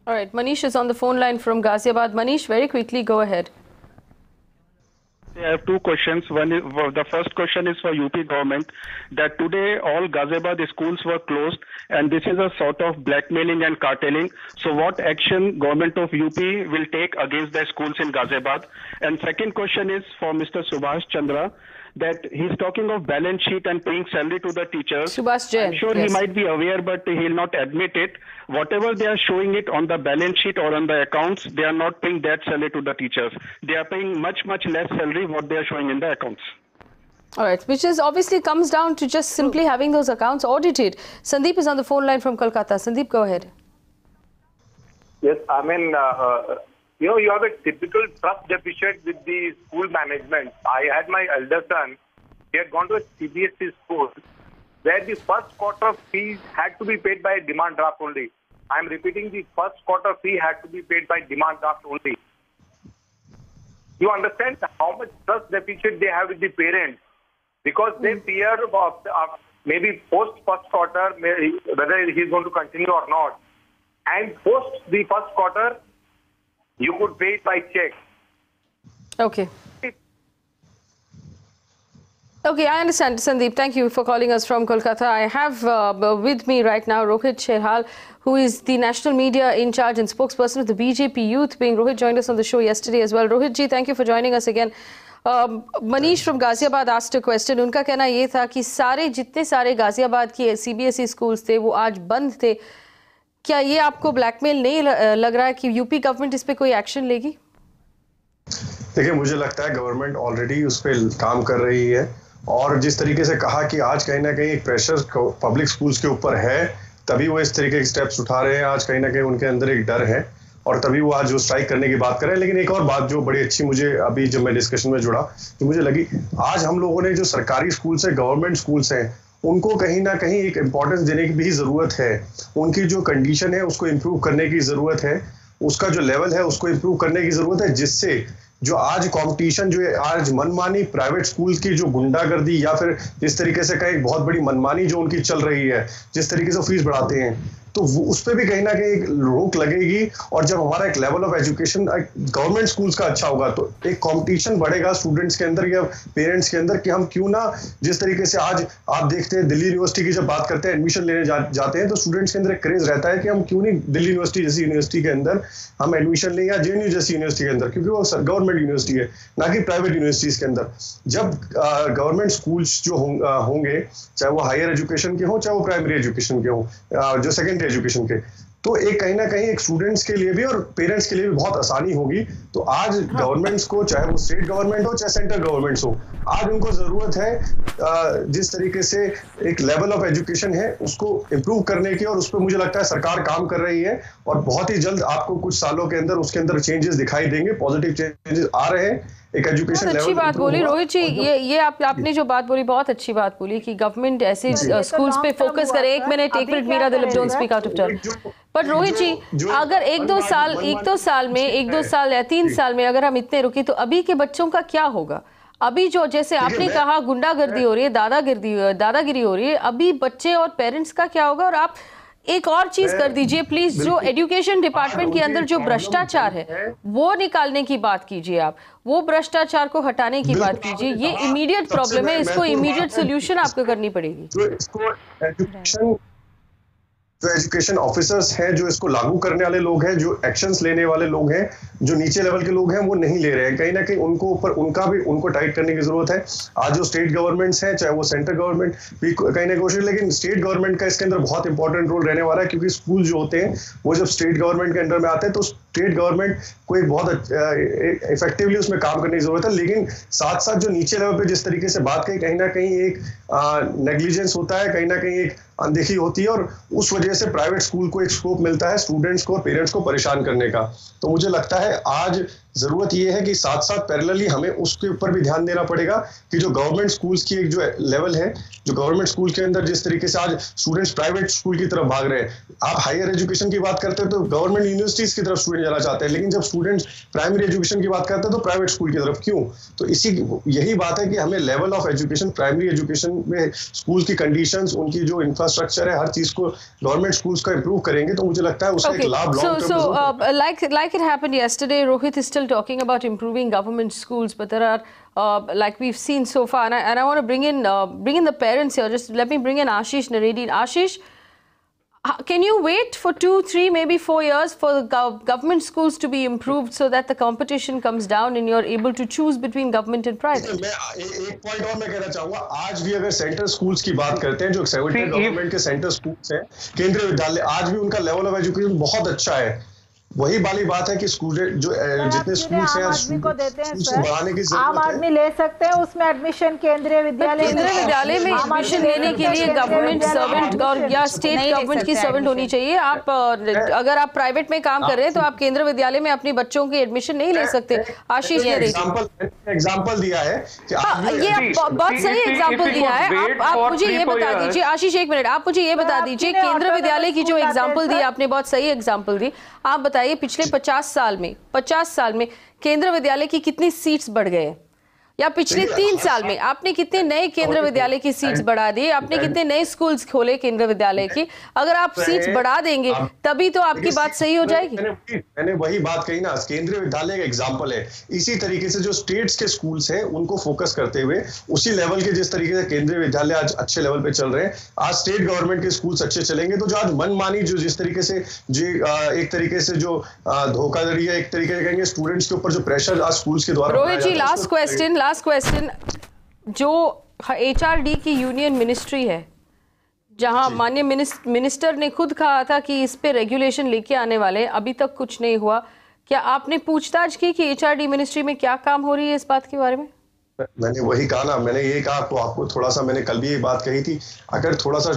All right, Manish is on the phone line from Ghaziabad. Manish, very quickly, go ahead. I have 2 questions. The first question is for UP government, that today all Ghaziabad schools were closed, and this is a sort of blackmailing and cartelling. So what action government of UP will take against the schools in Ghaziabad? And second question is for Mr. Subhash Chandra, that he's talking of balance sheet and paying salary to the teachers. Shubash Jain, I'm sure yes. he might be aware, but he'll not admit it. Whatever they are showing it on the balance sheet or on the accounts, they are not paying that salary to the teachers. They are paying much less salary what they are showing in the accounts. All right, which is obviously comes down to just simply having those accounts audited. Sandeep is on the phone line from Kolkata. Sandeep, go ahead. Yes, I mean, you have a typical trust deficit with the school management. I had my elder son, he had gone to a CBSE school where the first quarter fees had to be paid by demand draft only. I am repeating, the first quarter fee had to be paid by demand draft only. You understand how much trust deficit they have with the parents? Because they fear maybe post first quarter, whether he's going to continue or not. And post the first quarter, you could pay it by check. Okay. Okay, I understand, Sandeep. Thank you for calling us from Kolkata. I have with me right now Rohit Sherhal, who is the national media in charge and spokesperson of the BJP Youth Wing. Rohit joined us on the show yesterday as well. Rohit ji, thank you for joining us again. Manish from Ghaziabad asked a question. उनका कहना ये था कि जितने सारे गाजियाबाद की CBSE schools थे वो आज बंद थे. क्या ये आपको ब्लैकमेल नहीं लग रहा है कि यूपी गवर्नमेंट इस पे कोई एक्शन लेगी? देखिए, मुझे लगता है गवर्नमेंट ऑलरेडी उस पर काम कर रही है और जिस तरीके से कहा कि आज कहीं ना कहीं एक प्रेशर पब्लिक स्कूल्स के ऊपर है, तभी वो इस तरीके के स्टेप्स उठा रहे हैं. आज कहीं ना कहीं उनके अंदर एक डर है और तभी वो आज जो स्ट्राइक करने की बात कर रहे हैं. लेकिन एक और बात जो बड़ी अच्छी मुझे अभी जब मैं डिस्कशन में जुड़ा तो मुझे लगी, आज हम लोगों ने जो सरकारी स्कूल्स है, गवर्नमेंट स्कूल्स हैं, उनको कहीं ना कहीं एक इम्पोर्टेंस देने की भी जरूरत है. उनकी जो कंडीशन है उसको इम्प्रूव करने की जरूरत है, उसका जो लेवल है उसको इम्प्रूव करने की जरूरत है, जिससे जो आज कंपटीशन जो है, आज मनमानी प्राइवेट स्कूल की जो गुंडागर्दी या फिर जिस तरीके से कहीं बहुत बड़ी मनमानी जो उनकी चल रही है, जिस तरीके से फीस बढ़ाते हैं, तो उस पर भी कहीं ना कहीं एक रोक लगेगी. और जब हमारा एक level of education government schools का अच्छा होगा तो एक कंपटीशन बढ़ेगा स्टूडेंट्स के अंदर या पेरेंट्स के अंदर कि हम क्यों ना, जिस तरीके से आज आप देखते हैं दिल्ली यूनिवर्सिटी की जब बात करते हैं, एडमिशन लेने जाते हैं तो स्टूडेंट्स के अंदर एक क्रेज रहता है कि हम क्यों नहीं दिल्ली यूनिवर्सिटी जैसी यूनिवर्सिटी के अंदर हम एडमिशन लें या JNU जैसी यूनिवर्सिटी के अंदर, क्योंकि वो गवर्नमेंट यूनिवर्सिटी है ना कि प्राइवेट यूनिवर्सिटीज के अंदर. जब गवर्नमेंट स्कूल्स जो होंगे, चाहे वो हायर एजुकेशन के हों चाहे वो प्राइमरी एजुकेशन के हों, जो सेकेंडरी एजुकेशन के, तो एक कहीं ना कहीं एक स्टूडेंट्स के लिए भी और पेरेंट्स के लिए भी बहुत आसानी होगी. तो आज गवर्नमेंट्स को, चाहे वो स्टेट गवर्नमेंट हो चाहे सेंट्रल गवर्नमेंट्स हो, आज उनको जरूरत है जिस तरीके से एक लेवल ऑफ एजुकेशन है उसको इम्प्रूव करने की, और उस पर मुझे लगता है सरकार काम कर रही है और बहुत ही जल्द आपको कुछ सालों के अंदर उसके अंदर चेंजेस दिखाई देंगे, पॉजिटिव चेंजेस आ रहे हैं. एक एजुकेशन अच्छी बात बोली रोहित जी. ये आपने जो बात बोली बहुत अच्छी बात बोली कि गवर्नमेंट ऐसे स्कूल्स पे फोकस करे. एक minute Meera Dilip, don't speak out of turn. पर रोहित जी, अगर एक दो साल या 3 साल में अगर हम इतने रुके तो अभी के बच्चों का क्या होगा? अभी जो जैसे आपने कहा गुंडागर्दी हो रही है, दादागिरी हो रही है, अभी बच्चे और पेरेंट्स का क्या होगा? और आप एक और चीज कर दीजिए प्लीज, जो एजुकेशन डिपार्टमेंट के अंदर जो भ्रष्टाचार है वो निकालने की बात कीजिए. आप वो भ्रष्टाचार को हटाने की बात कीजिए. ये इमीडिएट प्रॉब्लम है, इसको इमीडिएट सोल्यूशन आपको करनी पड़ेगी. जो एजुकेशन ऑफिसर्स हैं, जो इसको लागू करने वाले लोग हैं, जो एक्शंस लेने वाले लोग हैं, जो नीचे लेवल के लोग हैं, वो नहीं ले रहे हैं. कहीं ना कहीं उनको टाइट करने की जरूरत है. आज जो स्टेट गवर्नमेंट्स हैं, चाहे वो सेंट्रल गवर्नमेंट भी कहीं ना कोशिश, लेकिन स्टेट गवर्नमेंट का इसके अंदर बहुत इंपॉर्टेंट रोल रहने वाला है, क्योंकि स्कूल जो होते हैं वो जब स्टेट गवर्नमेंट के अंडर में आते हैं तो स्टेट गवर्नमेंट को एक बहुत इफेक्टिवली उसमें काम करने की जरूरत है. लेकिन साथ साथ जो नीचे लेवल पे जिस तरीके से बात कही, कहीं ना कहीं एक नेग्लिजेंस होता है, कहीं ना कहीं एक अनदेखी होती है, और उस वजह से प्राइवेट स्कूल को एक स्कोप मिलता है स्टूडेंट्स को और पेरेंट्स को परेशान करने का. तो मुझे लगता है आज जरूरत यह है कि साथ साथ पैरेलली हमें उसके ऊपर भी ध्यान देना पड़ेगा कि जो गवर्नमेंट स्कूल्स की एक जो लेवल है, जो गवर्नमेंट स्कूल के अंदर जिस तरीके से आज स्टूडेंट्स प्राइवेट स्कूल की तरफ भाग रहे हैं. आप हायर एजुकेशन की बात करते हैं तो गवर्नमेंट यूनिवर्सिटीज की तरफ स्टूडेंट जाना चाहते हैं, लेकिन जब स्टूडेंट्स प्राइमरी एजुकेशन की बात करते हैं तो प्राइवेट स्कूल की तरफ क्यों? तो यही बात है कि हमें level of education, primary education में स्कूल की कंडीशंस, उनकी जो इंफ्रास्ट्रक्चर है, हर चीज को गवर्नमेंट स्कूल्स का इंप्रूव करेंगे तो मुझे लगता है उसका एक लाभ long term. Like it happened yesterday, Rohit is still talking about improving government schools, but there are like we've seen so far, and I want to bring in the parents here. Just let me bring in Ashish Naredi. Ashish, Can you wait for 2, 3, maybe 4 years for the government schools to be improved so that the competition comes down and you're able to choose between government and private? मैं एक point और मैं कहना चाहूंगा, आज भी अगर central schools की बात करते हैं, जो सेंट्रल गवर्नमेंट के सेंट्रल स्कूल्स हैं, केंद्रीय विद्यालय, आज भी उनका लेवल ऑफ एजुकेशन बहुत अच्छा है। वही वाली बात है कि स्टूडेंट जो जितने स्कूल्स हैं आदमी को देते हैं सर, बढ़ाने की जरूरत आम आदमी ले सकते हैं उसमें एडमिशन केंद्रीय विद्यालय में एडमिशन लेने के लिए गवर्नमेंट सर्वेंट और या स्टेट गवर्नमेंट की सर्वेंट होनी चाहिए। आप अगर आप प्राइवेट में काम कर रहे हैं तो आप केंद्रीय विद्यालय में अपने बच्चों की एडमिशन नहीं ले सकते। आशीष ने एग्जाम्पल दिया है कि ये बहुत सही एग्जाम्पल दिया है। आप मुझे ये बता दीजिए, आशीष एक मिनट, आप मुझे ये बता दीजिए, केंद्रीय विद्यालय की जो एग्जाम्पल दी आपने, बहुत सही एग्जाम्पल दी। आप बताइए पिछले 50 साल में केंद्रीय विद्यालय की कितनी सीट्स बढ़ गए, या पिछले 3 साल में आपने कितने नए केंद्रीय विद्यालय की सीट्स बढ़ा दी, आपने कितने नए स्कूल्स खोले केंद्रीय विद्यालय की? अगर आप सीट्स बढ़ा देंगे तभी तो आपकी बात सही हो जाएगी। मैंने वही बात कही ना, केंद्रीय विद्यालय का एग्जांपल है। इसी तरीके से जो स्टेट्स के स्कूल्स हैं उनको फोकस करते हुए उसी लेवल के, जिस तरीके से केंद्रीय विद्यालय आज अच्छे लेवल पे चल रहे हैं, आज स्टेट गवर्नमेंट के स्कूल्स अच्छे चलेंगे। तो जो आज मनमानी जो जिस तरीके से एक तरीके से जो धोखाधड़ी है, एक तरीके से कहेंगे स्टूडेंट्स के ऊपर जो प्रेशर आज स्कूल्स के द्वारा, रोहित जी लास्ट क्वेश्चन, जो HRD की यूनियन मिनिस्ट्री है, जहां माननीय मिनिस्टर ने खुद कहा था कि इस पे रेगुलेशन लेके आने वाले, अभी तक कुछ नहीं हुआ। क्या आपने पूछताछ की कि HRD मिनिस्ट्री में क्या काम हो रही है इस बात के बारे में? मैंने वही कहा ना, मैंने ये कहा आपको थोड़ा सा, मैंने कल भी ये बात कही थी, अगर थोड़ा सा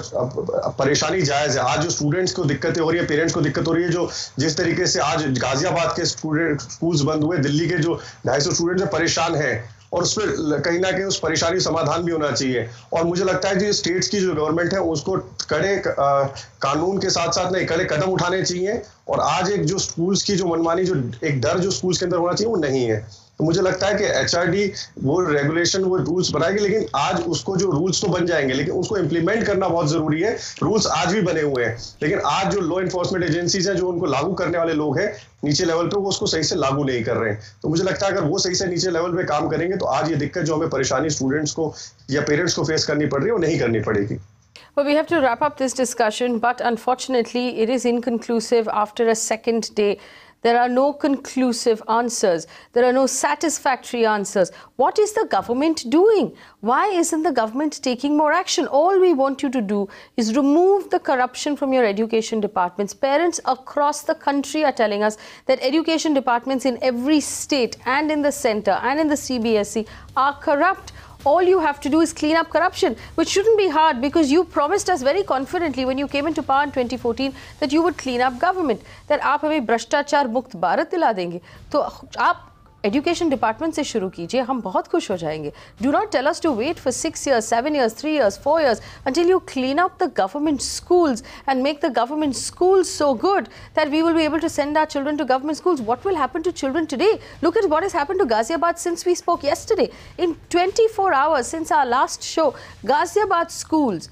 परेशानी जायज है। आज जो स्टूडेंट्स को दिक्कतें हो रही है, पेरेंट्स को दिक्कत हो रही है, जो जिस तरीके से आज गाजियाबाद के स्कूल्स बंद हुए, दिल्ली के जो 250 स्टूडेंट्स परेशान हैं, और उस पर कहीं ना कहीं उस परेशानी समाधान भी होना चाहिए। और मुझे लगता है कि स्टेट्स की जो गवर्नमेंट है उसको कड़े कानून के साथ साथ नहीं, कड़े कदम उठाने चाहिए। और आज एक जो स्कूल्स की जो मनमानी, जो एक डर जो स्कूल्स के अंदर होना चाहिए, वो नहीं है। तो मुझे लगता है कि HRD वो रेगुलेशन, वो रूल्स बनाएगी, लेकिन आज उसको जो रूल्स तो बन जाएंगे, लेकिन उसको इम्प्लीमेंट करना बहुत जरूरी है। रूल्स आज भी बने हुए हैं, लेकिन आज जो लॉ एनफोर्समेंट एजेंसीज हैं, जो उनको लागू करने वाले लोग हैं नीचे लेवल पे, वो उसको सही से लागू नहीं कर रहे हैं। तो मुझे लगता है अगर वो सही से नीचे लेवल पे काम करेंगे तो आज ये दिक्कत जो हमें परेशानी स्टूडेंट्स को या पेरेंट्स को फेस करनी पड़ रही है, वो नहीं करनी पड़ेगी। Well, we have to wrap up this discussion, but unfortunately it is inconclusive after a second day. There are no conclusive answers. There are no satisfactory answers. What is the government doing? Why isn't the government taking more action? All we want you to do is remove the corruption from your education departments. Parents across the country are telling us that education departments in every state and in the center and in the CBSE are corrupt. All you have to do is clean up corruption, which shouldn't be hard because you promised us very confidently when you came into power in 2014 that you would clean up government, that आप हमें भ्रष्टाचार मुक्त भारत दिला देंगे। तो आप education department से शुरू कीजिए, हम बहुत खुश हो जाएंगे। Do not tell us to wait for 6 years, 7 years, 3 years, 4 years until you clean up the government schools and make the government schools so good that we will be able to send our children to government schools. What will happen to children today? Look at what has happened to Ghaziabad since we spoke yesterday. In 24 hours since our last show, Ghaziabad schools,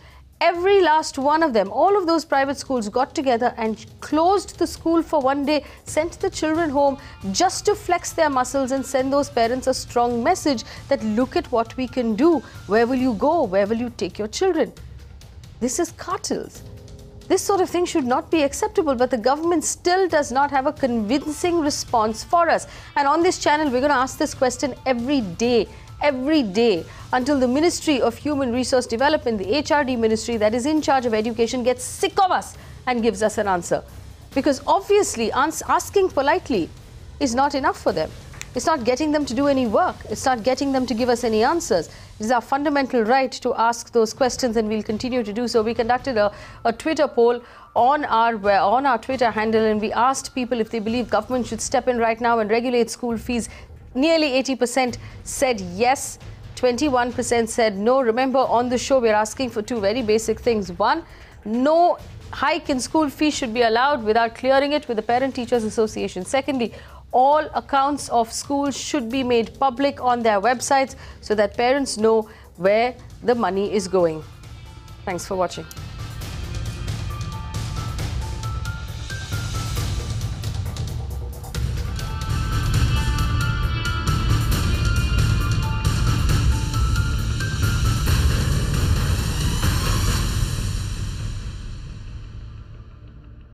every last one of them, all of those private schools got together and closed the school for one day, sent the children home just to flex their muscles and send those parents a strong message that look at what we can do. Where will you go? Where will you take your children? This is cartels. This sort of thing should not be acceptable, but the government still does not have a convincing response for us. And on this channel, we're going to ask this question every day until the Ministry of Human Resource Development, the HRD ministry that is in charge of education, gets sick of us and gives us an answer. Because obviously asking politely is not enough for them. It's not getting them to do any work. It's not getting them to give us any answers. It is our fundamental right to ask those questions, and we'll continue to do so. We conducted a Twitter poll on our Twitter handle, and we asked people if they believe government should step in right now and regulate school fees. Nearly 80% said yes, 21% said no. Remember, on the show, we're asking for two very basic things. One, no hike in school fees should be allowed without clearing it with the Parent Teachers Association. Secondly, all accounts of schools should be made public on their websites so that parents know where the money is going. Thanks for watching.